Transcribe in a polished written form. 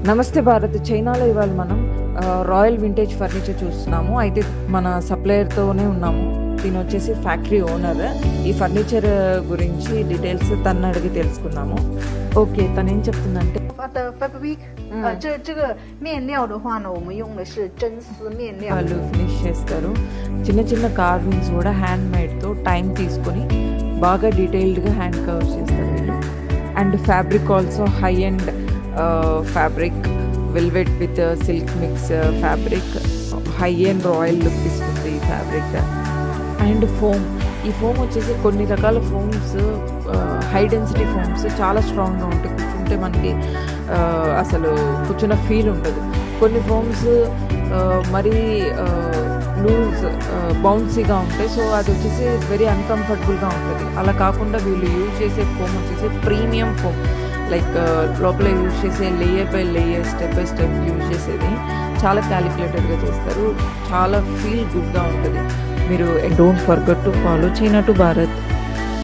నమస్తే భారత్. చైనాలో ఇవాళ మనం రాయల్ వింటేజ్ ఫర్నిచర్ చూస్తున్నాము. అయితే మన సప్లయర్‌తోనే ఉన్నాము. తినొచ్చేసి ఫ్యాక్టరీ ఓనర్. ఈ ఫర్నిచర్ గురించి డీటెయిల్స్ తనని అడిగి తెలుసుకుందాము. ఓకే. తనేం చెప్తుందంటే的 fabric，这个面料的话呢，我们用的是真丝面料。వాళ్ళు ఫినిష్ చేస్తారు. చిన్న చిన్న కార్వింగ్స్ కూడా హ్యాండ్ మేడ్‌తో టైం తీసుకొని బాగా డీటెయిల్డ్‌గా హ్యాండ్ కవర్ చేస్తారు వీళ్ళు. And fabric also high end fabric, velvet with silk mix fabric, high and royal look ఇస్తుంది ఈ ఫ్యాబ్రిక్. అండ్ ఈ ఫోమ్ వచ్చేసి కొన్ని రకాల ఫోమ్స్, హై డెన్సిటీ ఫోమ్స్ చాలా స్ట్రాంగ్గా ఉంటాయి. కూర్చుంటే మనకి అసలు కూర్చున్న ఫీల్ ఉండదు. కొన్ని ఫోమ్స్ మరీ లూజ్ బౌన్సీగా ఉంటాయి. సో అది వచ్చేసి వెరీ అన్కంఫర్టబుల్గా ఉంటుంది. అలా కాకుండా వీళ్ళు యూజ్ చేసే ఫోమ్ వచ్చేసి ప్రీమియం ఫోమ్, లైక్ లోపల యూజ్ చేసే layer by layer, step by step use చేసేది చాలా క్యాలిక్యులేటెడ్గా చేస్తారు. చాలా ఫీల్ గుడ్గా ఉంటుంది. మీరు don't forget to follow China to Bharat.